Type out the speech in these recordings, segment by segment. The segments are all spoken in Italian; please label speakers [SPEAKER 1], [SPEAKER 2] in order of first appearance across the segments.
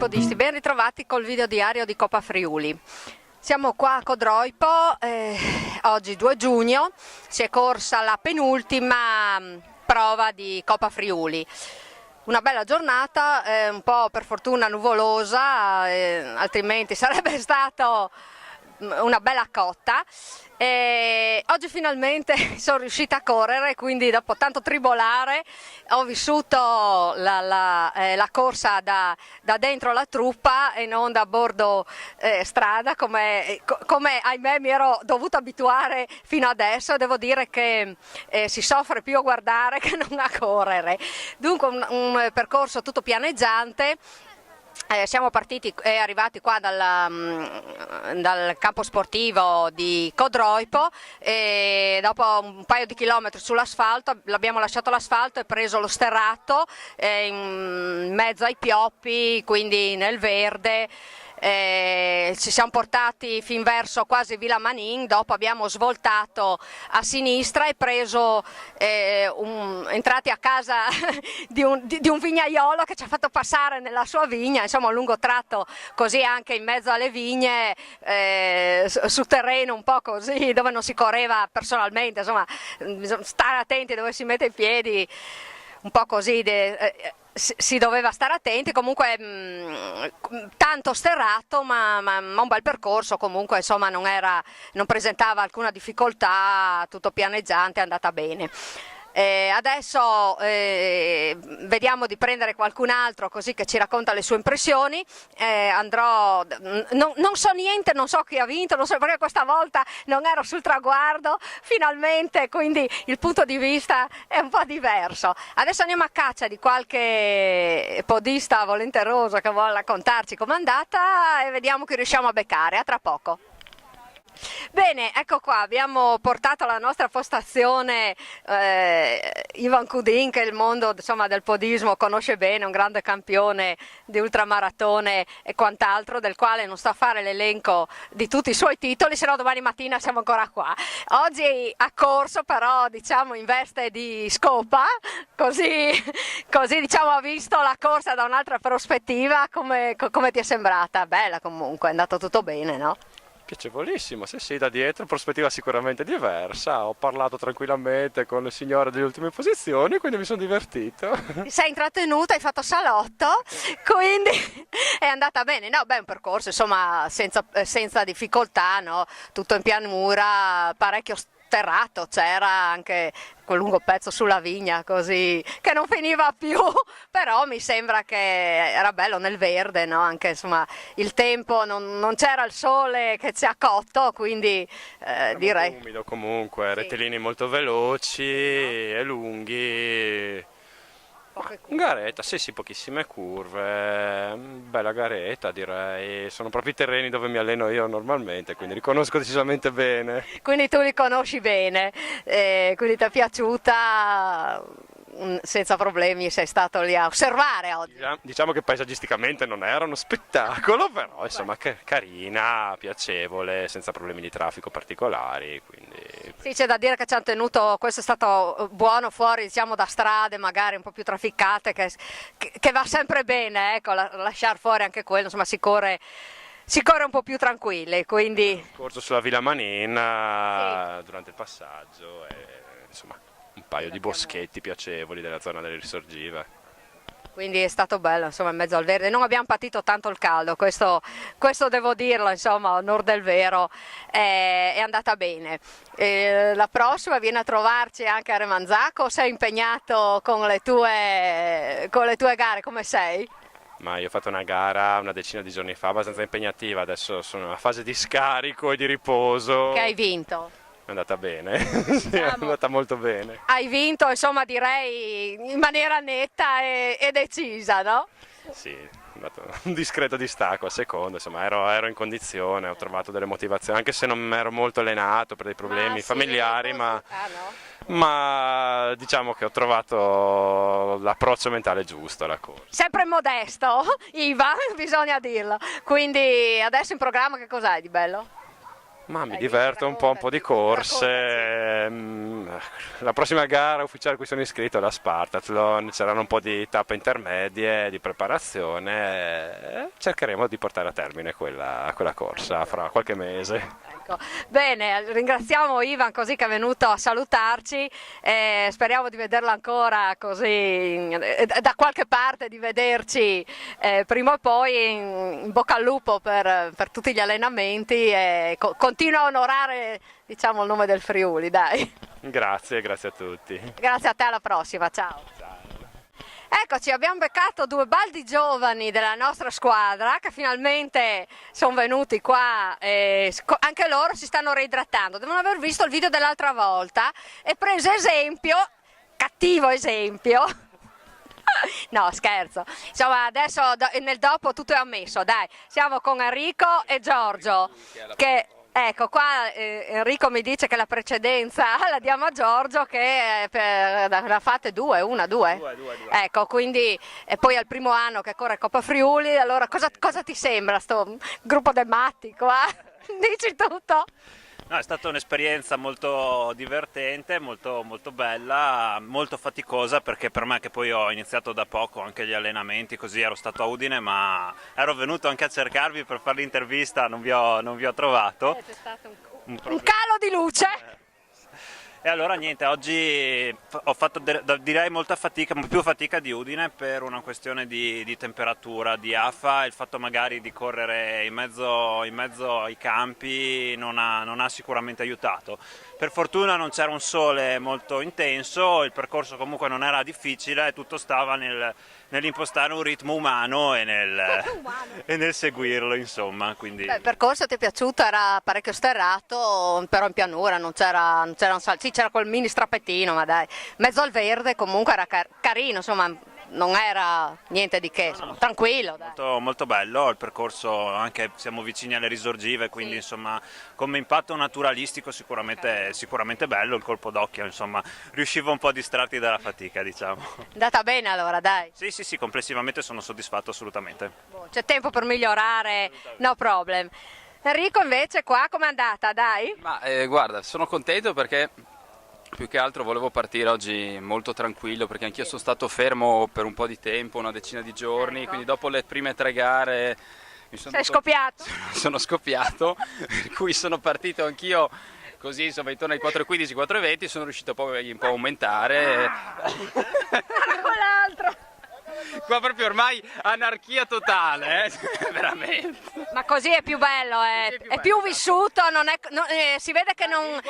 [SPEAKER 1] podisti, ben ritrovati col video diario di Coppa Friuli. Siamo qua a Codroipo, oggi 2 giugno, si è corsa la penultima prova di Coppa Friuli. Una bella giornata, un po' per fortuna nuvolosa, altrimenti sarebbe stato una bella cotta. Oggi finalmente sono riuscita a correre, quindi dopo tanto tribolare ho vissuto la corsa da dentro la truppa e non da bordo strada come ahimè mi ero dovuta abituare fino adesso. Devo dire che si soffre più a guardare che non a correre. Dunque un percorso tutto pianeggiante. Siamo partiti e arrivati qua dal campo sportivo di Codroipo e dopo un paio di chilometri sull'asfalto abbiamo lasciato l'asfalto e preso lo sterrato in mezzo ai pioppi, quindi nel verde. Ci siamo portati fin verso quasi Villa Manin, dopo abbiamo svoltato a sinistra e preso entrati a casa di un vignaiolo che ci ha fatto passare nella sua vigna, insomma un lungo tratto così anche in mezzo alle vigne, su terreno un po' così dove non si correva personalmente, insomma bisogna stare attenti dove si mette i piedi, un po' così. Si doveva stare attenti, comunque tanto sterrato ma un bel percorso, comunque insomma non presentava alcuna difficoltà, tutto pianeggiante, è andata bene. Adesso vediamo di prendere qualcun altro così che ci racconta le sue impressioni. Andrò, non so niente, non so chi ha vinto, non so perché questa volta non ero sul traguardo finalmente, quindi il punto di vista è un po' diverso. Adesso andiamo a caccia di qualche podista volenteroso che vuole raccontarci com'è andata e vediamo chi riusciamo a beccare. A tra poco. Bene, ecco qua, abbiamo portato alla nostra postazione Ivan Kudin, che il mondo insomma, del podismo conosce bene, un grande campione di ultramaratone e quant'altro, del quale non sto a fare l'elenco di tutti i suoi titoli, se no domani mattina siamo ancora qua. Oggi ha corso però diciamo in veste di scopa, così diciamo ha visto la corsa da un'altra prospettiva. Come ti è sembrata? Bella comunque, è andato tutto bene, no?
[SPEAKER 2] Piacevolissimo, sì, da dietro, prospettiva sicuramente diversa, ho parlato tranquillamente con le signore delle ultime posizioni, quindi mi sono divertito.
[SPEAKER 1] Ti sei intrattenuta, hai fatto salotto, quindi è andata bene, no? Beh, un percorso insomma senza difficoltà, no? Tutto in pianura, parecchio sterrato, c'era anche quel lungo pezzo sulla vigna così che non finiva più, però mi sembra che era bello nel verde, no? Anche insomma il tempo, non c'era il sole che ci ha cotto, quindi direi
[SPEAKER 2] molto umido comunque,
[SPEAKER 1] sì.
[SPEAKER 2] rettilini molto veloci e lunghi. Garetta, sì, pochissime curve, bella garetta direi, sono proprio i terreni dove mi alleno io normalmente, quindi li conosco decisamente bene.
[SPEAKER 1] Quindi tu li conosci bene, quindi ti è piaciuta, senza problemi sei stato lì a osservare oggi.
[SPEAKER 2] Diciamo che paesaggisticamente non era uno spettacolo, però insomma carina, piacevole, senza problemi di traffico particolari, quindi...
[SPEAKER 1] Sì, c'è da dire che ci hanno tenuto, questo è stato buono fuori diciamo da strade magari un po' più trafficate, che va sempre bene, ecco, lasciare fuori anche quello, insomma si corre un po' più tranquilli, quindi...
[SPEAKER 2] Corso sulla Villa Manin
[SPEAKER 1] sì.
[SPEAKER 2] Durante il passaggio e insomma un paio di boschetti piacevoli della zona delle risorgive.
[SPEAKER 1] Quindi è stato bello, insomma, in mezzo al verde. Non abbiamo patito tanto il caldo, questo devo dirlo, insomma, a onor del vero, è andata bene. La prossima viene a trovarci anche a Remanzacco, sei impegnato con le tue gare, come sei?
[SPEAKER 2] Ma io ho fatto una gara una decina di giorni fa abbastanza impegnativa, adesso sono in una fase di scarico e di riposo.
[SPEAKER 1] Che hai vinto?
[SPEAKER 2] È andata bene, sì, è andata molto bene.
[SPEAKER 1] Hai vinto, insomma, direi in maniera netta e decisa, no?
[SPEAKER 2] Sì, è andato un discreto distacco a secondo, insomma ero in condizione, ho trovato delle motivazioni, anche se non ero molto allenato per dei problemi familiari,
[SPEAKER 1] no?
[SPEAKER 2] ma diciamo che ho trovato l'approccio mentale giusto alla corsa.
[SPEAKER 1] Sempre modesto, Iva, bisogna dirlo. Quindi adesso in programma che cos'hai di bello?
[SPEAKER 2] Ma mi diverto un po' di corse. La prossima gara ufficiale a cui sono iscritto è la Spartathlon, c'erano un po' di tappe intermedie, di preparazione. Cercheremo di portare a termine quella corsa fra qualche mese.
[SPEAKER 1] Ecco. Bene, ringraziamo Ivan così che è venuto a salutarci, speriamo di vederlo ancora così da qualche parte, di vederci prima o poi. In bocca al lupo per tutti gli allenamenti e continua a onorare, diciamo, il nome del Friuli, dai.
[SPEAKER 2] Grazie a tutti.
[SPEAKER 1] Grazie a te, alla prossima, ciao. Eccoci, abbiamo beccato due baldi giovani della nostra squadra che finalmente sono venuti qua e anche loro si stanno reidratando. Devono aver visto il video dell'altra volta e preso esempio, cattivo esempio. No, scherzo. Insomma, adesso nel dopo tutto è ammesso, dai. Siamo con Enrico e Giorgio che... Ecco, qua Enrico mi dice che la precedenza la diamo a Giorgio che la fate due. Ecco, quindi e poi al primo anno che corre Coppa Friuli, allora cosa ti sembra sto gruppo dei matti qua? Dici tutto?
[SPEAKER 3] No, è stata un'esperienza molto divertente, molto bella, molto faticosa perché per me che poi ho iniziato da poco anche gli allenamenti, così ero stato a Udine ma ero venuto anche a cercarvi per fare l'intervista, non vi ho trovato.
[SPEAKER 1] C'è stato un calo di luce.
[SPEAKER 3] E allora niente, oggi ho fatto direi molta fatica, più fatica di Udine per una questione di temperatura, di afa, il fatto magari di correre in mezzo ai campi non ha sicuramente aiutato. Per fortuna non c'era un sole molto intenso, il percorso comunque non era difficile, tutto stava nell'impostare un ritmo umano e nel seguirlo, insomma. Quindi...
[SPEAKER 1] Beh, il percorso ti è piaciuto? Era parecchio sterrato, però in pianura non c'era un salto. Sì, c'era quel mini strappettino, ma dai, mezzo al verde comunque era carino, insomma, non era niente di che, insomma, tranquillo. Dai.
[SPEAKER 3] Molto bello, il percorso, anche siamo vicini alle risorgive, quindi sì. Insomma, come impatto naturalistico sicuramente bello, il colpo d'occhio, insomma, riuscivo un po' a distrarti dalla fatica, diciamo.
[SPEAKER 1] È andata bene allora, dai?
[SPEAKER 3] Sì, complessivamente sono soddisfatto assolutamente.
[SPEAKER 1] C'è tempo per migliorare, no problem. Enrico invece qua com'è andata, dai?
[SPEAKER 4] Ma guarda, sono contento perché più che altro volevo partire oggi molto tranquillo perché anch'io sono stato fermo per un po' di tempo, una decina di giorni, quindi dopo le prime 3 gare
[SPEAKER 1] sei scoppiato?
[SPEAKER 4] Sono scoppiato, per cui sono partito anch'io così, insomma, intorno ai 4,15, 4,20, sono riuscito poi un po' a aumentare.
[SPEAKER 1] Quell'altro!
[SPEAKER 4] Qua proprio ormai anarchia totale, veramente.
[SPEAKER 1] Ma così è più bello, è più vissuto, si vede che non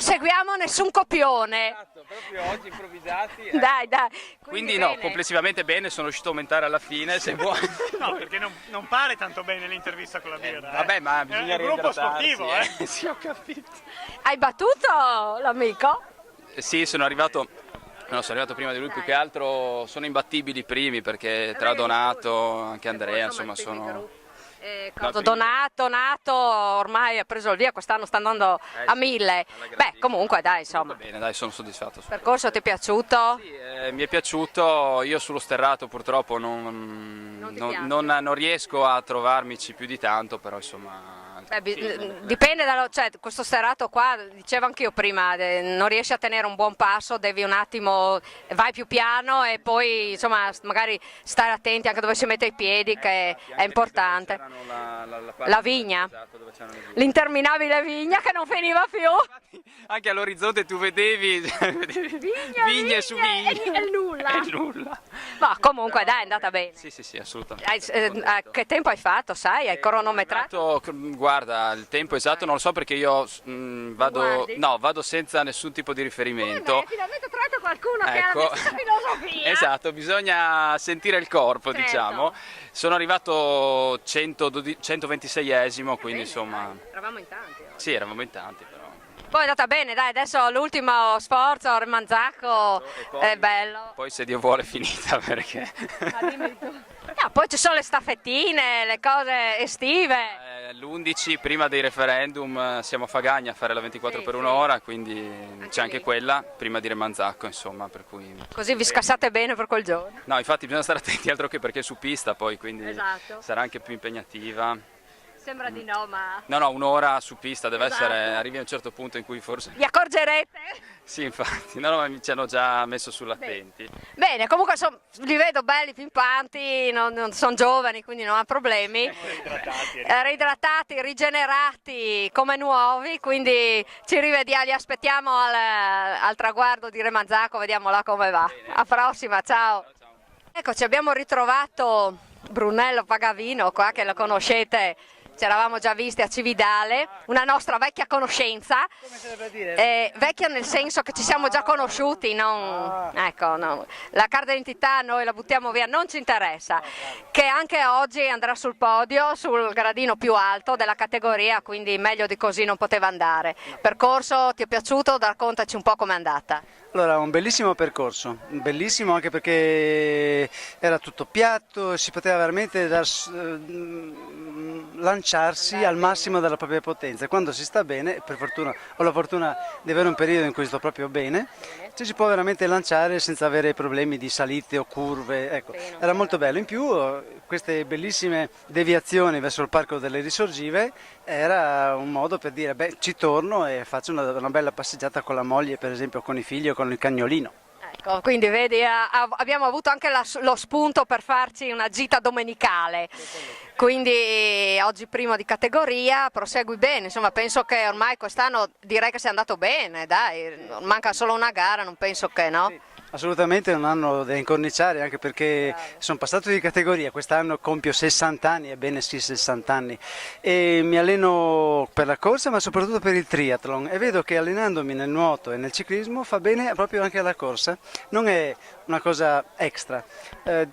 [SPEAKER 1] seguiamo nessun copione.
[SPEAKER 4] Esatto, proprio oggi improvvisati.
[SPEAKER 1] Dai.
[SPEAKER 4] Quindi no, complessivamente bene, sono riuscito a aumentare alla fine, se vuoi.
[SPEAKER 5] No, perché non pare tanto bene l'intervista con la birra.
[SPEAKER 4] Vabbè, ma bisogna
[SPEAKER 5] è un gruppo sportivo,
[SPEAKER 4] Sì, ho capito.
[SPEAKER 1] Hai battuto l'amico?
[SPEAKER 4] Sì, sono arrivato prima di lui, più che altro sono imbattibili i primi perché tra Donato, anche Andrea, insomma sono...
[SPEAKER 1] Donato ormai ha preso il via, quest'anno sta andando a 1000. Beh, comunque dai, insomma.
[SPEAKER 4] Bene, dai, sono soddisfatto.
[SPEAKER 1] Il percorso ti è piaciuto?
[SPEAKER 4] Sì, mi è piaciuto, io sullo sterrato purtroppo non riesco a trovarmici più di tanto, però insomma...
[SPEAKER 1] Dipende cioè, questo sterrato qua, dicevo anch'io prima, non riesci a tenere un buon passo, devi un attimo, vai più piano e poi insomma magari stare attenti anche dove si mette i piedi, che è importante. La vigna, l'interminabile vigna che non finiva più.
[SPEAKER 4] Anche all'orizzonte tu vedevi vigne su vigne
[SPEAKER 1] e nulla. Ma comunque dai, è andata bene.
[SPEAKER 4] Sì, assolutamente.
[SPEAKER 1] Che tempo hai fatto, sai? Hai cronometrato?
[SPEAKER 4] Guarda, il tempo esatto non lo so perché io vado senza nessun tipo di riferimento.
[SPEAKER 1] Finalmente ho trovato qualcuno che
[SPEAKER 4] Ecco.
[SPEAKER 1] ha la stessa filosofia.
[SPEAKER 4] Esatto, bisogna sentire il corpo,
[SPEAKER 1] Certo.
[SPEAKER 4] diciamo. Sono arrivato 126esimo, quindi insomma...
[SPEAKER 1] Eravamo in tanti.
[SPEAKER 4] Sì, eravamo in tanti però.
[SPEAKER 1] Poi è andata bene, dai, adesso l'ultimo sforzo, Remanzacco, è bello.
[SPEAKER 4] Poi se Dio vuole è finita perché...
[SPEAKER 1] No, poi ci sono le staffettine, le cose estive.
[SPEAKER 4] L'11 prima dei referendum siamo a Fagagna a fare la 24 per un'ora, quindi c'è anche quella prima di Remanzacco, insomma, per cui...
[SPEAKER 1] Così vi scassate bene per quel giorno.
[SPEAKER 4] No, infatti bisogna stare attenti altro che perché è su pista poi, quindi
[SPEAKER 1] Esatto.
[SPEAKER 4] sarà anche più impegnativa.
[SPEAKER 1] Sembra di no, ma
[SPEAKER 4] No, un'ora su pista deve
[SPEAKER 1] Esatto.
[SPEAKER 4] essere, arrivi a un certo punto in cui forse...
[SPEAKER 1] vi accorgerete?
[SPEAKER 4] Sì, infatti, no, ma ci hanno già messo sull'attenti.
[SPEAKER 1] Bene, comunque li vedo belli, pimpanti, non sono giovani, quindi non ha problemi. Reidratati, rigenerati come nuovi, quindi ci rivediamo, li aspettiamo al traguardo di Remanzacco, vediamo là come va. A prossima, ciao. Eccoci, abbiamo ritrovato Brunello Pagavino qua, che lo conoscete. Ci eravamo già visti a Cividale, una nostra vecchia conoscenza, vecchia nel senso che ci siamo già conosciuti, ecco, no. La carta d'identità noi la buttiamo via, non ci interessa, che anche oggi andrà sul podio, sul gradino più alto della categoria, quindi meglio di così non poteva andare. Percorso, ti è piaciuto? Raccontaci un po' com'è andata.
[SPEAKER 6] Allora, un bellissimo percorso, bellissimo anche perché era tutto piatto, si poteva veramente lanciarsi al massimo della propria potenza. Quando si sta bene, per fortuna, ho la fortuna di avere un periodo in cui sto proprio bene, ci si può veramente lanciare senza avere problemi di salite o curve. Ecco, era molto bello. In più, queste bellissime deviazioni verso il Parco delle Risorgive era un modo per dire, beh, ci torno e faccio una bella passeggiata con la moglie, per esempio, con i figli o con il cagnolino.
[SPEAKER 1] Ecco, quindi vedi, abbiamo avuto anche lo spunto per farci una gita domenicale, quindi oggi primo di categoria, prosegui bene, insomma penso che ormai quest'anno direi che sia andato bene, dai, manca solo una gara, non penso che no?
[SPEAKER 6] Sì. Assolutamente non hanno da incorniciare, anche perché sono passato di categoria, quest'anno compio 60 anni, ebbene sì 60 anni, e mi alleno per la corsa ma soprattutto per il triathlon e vedo che allenandomi nel nuoto e nel ciclismo fa bene proprio anche alla corsa, non è una cosa extra.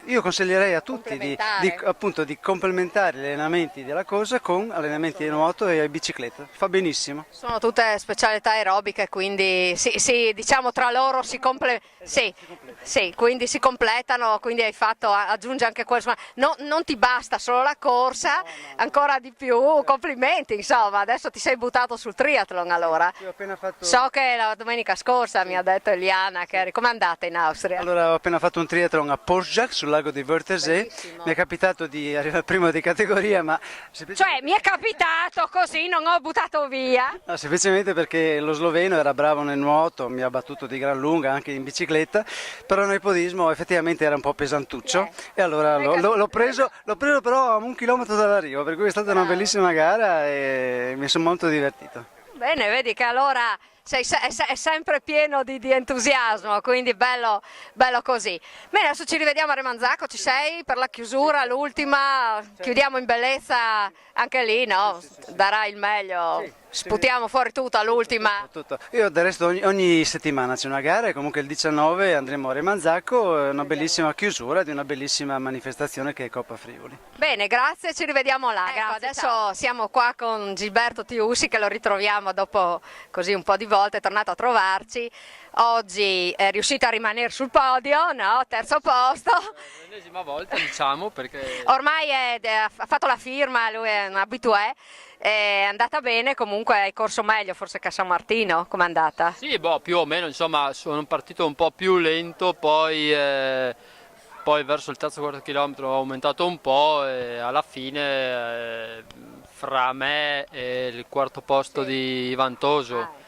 [SPEAKER 6] Io consiglierei a tutti appunto, di complementare gli allenamenti della corsa con allenamenti di nuoto e bicicletta, fa benissimo.
[SPEAKER 1] Sono tutte specialità aerobiche, quindi sì, diciamo tra loro quindi si completano, quindi hai fatto, aggiunge anche questo, non ti basta solo la corsa, ancora di più, complimenti, insomma, adesso ti sei buttato sul triathlon allora.
[SPEAKER 6] Io ho appena fatto...
[SPEAKER 1] So che la domenica scorsa mi ha detto Eliana che com'è andata in Austria?
[SPEAKER 6] Allora, ho appena fatto un triathlon a Porsche sul lago di Wörthersee, mi è capitato di arrivare primo di categoria, ma
[SPEAKER 1] Cioè mi è capitato così, non ho buttato via?
[SPEAKER 6] no, semplicemente perché lo sloveno era bravo nel nuoto, mi ha battuto di gran lunga anche in bicicletta, però nel podismo effettivamente era un po' pesantuccio e allora l'ho preso però a 1 chilometro dall'arrivo, per cui è stata una bellissima gara e mi sono molto divertito.
[SPEAKER 1] Bene, vedi che allora è sempre pieno di entusiasmo, quindi bello così. Bene, adesso ci rivediamo a Remanzacco, ci sei per la chiusura, l'ultima, chiudiamo in bellezza anche lì, no? Darai il meglio, sputiamo fuori tutto all'ultima.
[SPEAKER 6] Io del resto ogni settimana c'è una gara e comunque il 19 andremo a Remanzacco, è una bellissima chiusura di una bellissima manifestazione che è Coppa Friuli.
[SPEAKER 1] Bene, grazie, ci rivediamo là. Ecco, adesso siamo qua con Gilberto Tiussi che lo ritroviamo dopo così un po' di volte, è tornato a trovarci. Oggi è riuscito a rimanere sul podio, no? Terzo posto.
[SPEAKER 7] L'ennesima volta diciamo perché...
[SPEAKER 1] Ormai ha fatto la firma, lui è un abitué, è andata bene, comunque hai corso meglio forse che a San Martino, com'è andata?
[SPEAKER 7] Sì, più o meno, insomma, sono partito un po' più lento, poi verso il terzo quarto chilometro ho aumentato un po' e alla fine fra me e il quarto posto di Ivan Toso,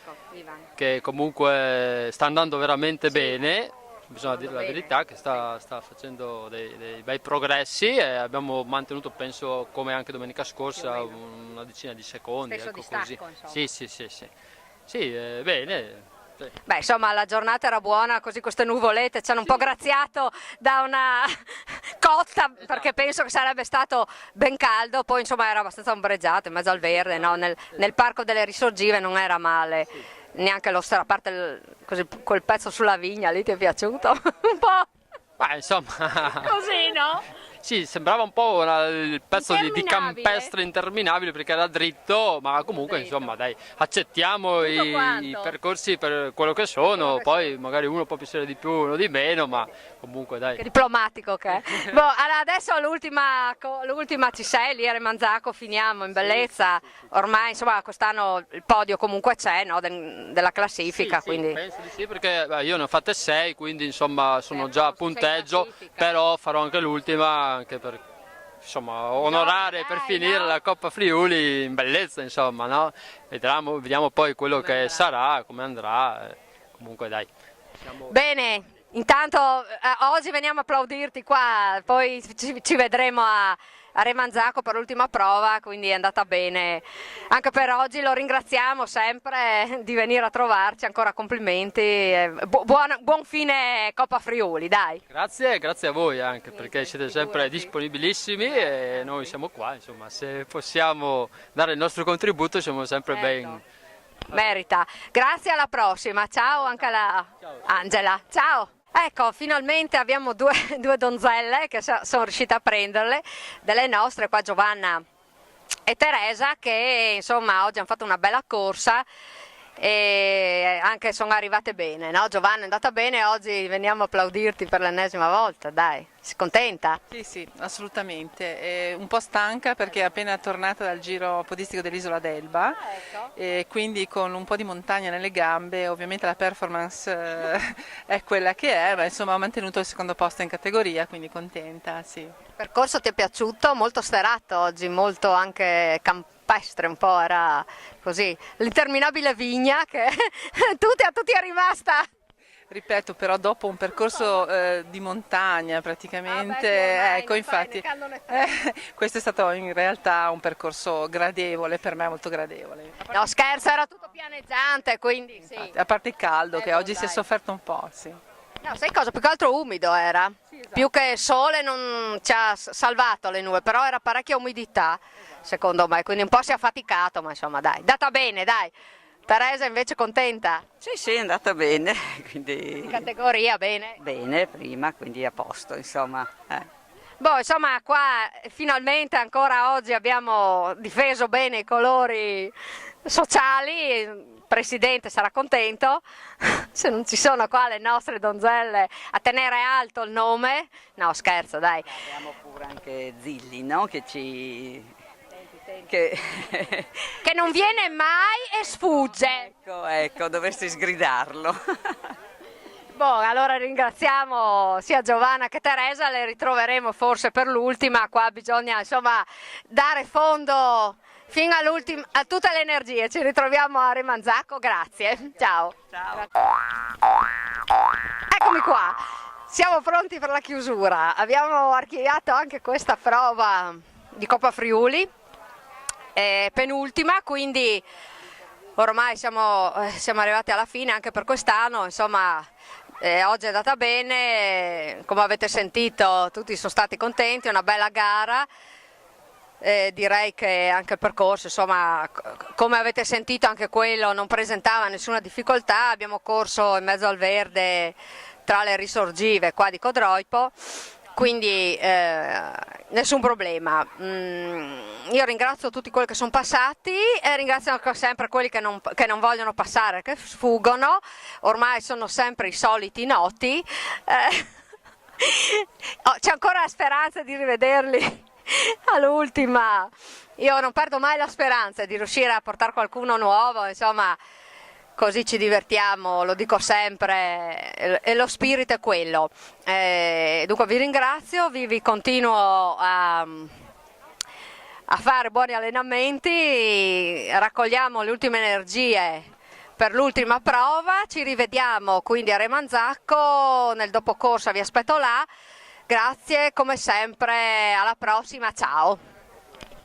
[SPEAKER 7] che comunque sta andando veramente bene, bisogna dire la verità che sta facendo dei bei progressi e abbiamo mantenuto, penso come anche domenica scorsa, una decina di secondi.
[SPEAKER 1] Stesso
[SPEAKER 7] ecco,
[SPEAKER 1] distacco,
[SPEAKER 7] così. Sì, bene. Sì.
[SPEAKER 1] Beh, insomma, la giornata era buona, così queste nuvolette ci hanno un po' graziato da una cotta, perché penso che sarebbe stato ben caldo, poi insomma era abbastanza ombreggiato in mezzo al verde, no? Nel Parco delle Risorgive non era male, neanche a parte quel pezzo sulla vigna lì, ti è piaciuto? Un po'?
[SPEAKER 7] Insomma...
[SPEAKER 1] Così, no?
[SPEAKER 7] Sì, sembrava un po' il pezzo di
[SPEAKER 1] Interminabile.
[SPEAKER 7] campestre interminabile perché era dritto, ma comunque insomma dai, accettiamo i percorsi per quello che sono, poi magari uno può piacere di più, uno di meno, ma comunque dai.
[SPEAKER 1] Che diplomatico che è. Allora adesso l'ultima ci sei, lì a Remanzacco, finiamo in bellezza, ormai insomma quest'anno il podio comunque c'è, no? Della classifica,
[SPEAKER 7] Sì,
[SPEAKER 1] quindi...
[SPEAKER 7] penso di sì perché io ne ho fatte 6, quindi insomma sono già a punteggio, però farò anche l'ultima anche per insomma, onorare per finire la Coppa Friuli in bellezza, insomma, no? Vediamo poi quello che sarà, come andrà, comunque dai.
[SPEAKER 1] Bene, intanto oggi veniamo a applaudirti qua, poi ci vedremo a Remanzacco per l'ultima prova, quindi è andata bene anche per oggi. Lo ringraziamo sempre di venire a trovarci, ancora complimenti, buon fine Coppa Friuli, dai.
[SPEAKER 7] Grazie a voi anche perché siete sempre disponibilissimi e noi siamo qua, insomma, se possiamo dare il nostro contributo siamo sempre ben.
[SPEAKER 1] Merita. Grazie, alla prossima. Ciao anche alla Angela. Ciao. Ecco, finalmente abbiamo due donzelle che sono riuscite a prenderle, delle nostre, qua Giovanna e Teresa, che insomma oggi hanno fatto una bella corsa e anche sono arrivate bene, no? Giovanna è andata bene, oggi veniamo a applaudirti per l'ennesima volta, dai, sei contenta?
[SPEAKER 8] Sì, assolutamente, è un po' stanca perché è appena tornata dal giro podistico dell'isola d'Elba e quindi con un po' di montagna nelle gambe, ovviamente la performance è quella che è, ma insomma ho mantenuto il secondo posto in categoria, quindi contenta, sì.
[SPEAKER 1] Il percorso ti è piaciuto? Molto sterato oggi, molto anche campestre, un po' era così, l'interminabile vigna che a tutti è rimasta.
[SPEAKER 8] Ripeto, però dopo un percorso di montagna praticamente,
[SPEAKER 1] ormai
[SPEAKER 8] ecco infatti, questo è stato in realtà un percorso gradevole, per me molto gradevole.
[SPEAKER 1] No scherzo, era tutto pianeggiante, quindi sì.
[SPEAKER 8] Infatti, a parte il caldo che oggi si è sofferto un po', sì.
[SPEAKER 1] No, sai cosa? Più che altro umido era, più che sole non ci ha salvato le nuvole, però era parecchia umidità secondo me, quindi un po' si è affaticato, ma insomma dai, data bene, dai. Teresa invece contenta?
[SPEAKER 9] Sì, è andata bene, quindi...
[SPEAKER 1] In categoria bene?
[SPEAKER 9] Bene, prima, quindi a posto, insomma.
[SPEAKER 1] Boh, insomma qua finalmente ancora oggi abbiamo difeso bene i colori sociali, il Presidente sarà contento, se non ci sono qua le nostre donzelle a tenere alto il nome, no scherzo dai.
[SPEAKER 9] Abbiamo pure anche Zilli, no? Che
[SPEAKER 1] non viene mai e sfugge.
[SPEAKER 9] Ecco, dovresti sgridarlo.
[SPEAKER 1] Boh, allora ringraziamo sia Giovanna che Teresa, le ritroveremo forse per l'ultima, qua bisogna insomma dare fondo fino all'ultima, a tutte le energie, ci ritroviamo a Remanzacco, grazie, ciao. Eccomi qua, siamo pronti per la chiusura, abbiamo archiviato anche questa prova di Coppa Friuli, penultima, quindi ormai siamo arrivati alla fine anche per quest'anno, insomma oggi è andata bene, come avete sentito tutti sono stati contenti, è una bella gara, direi che anche il percorso, insomma come avete sentito anche quello non presentava nessuna difficoltà, abbiamo corso in mezzo al verde tra le risorgive qua di Codroipo, quindi nessun problema. Io ringrazio tutti quelli che sono passati e ringrazio anche sempre quelli che non vogliono passare, che sfuggono, ormai sono sempre i soliti noti, c'è ancora la speranza di rivederli all'ultima, io non perdo mai la speranza di riuscire a portare qualcuno nuovo, insomma così ci divertiamo, lo dico sempre, e lo spirito è quello. Dunque vi ringrazio, vi continuo a fare buoni allenamenti, raccogliamo le ultime energie per l'ultima prova, ci rivediamo quindi a Remanzacco, nel dopocorsa vi aspetto là, grazie come sempre, alla prossima, ciao!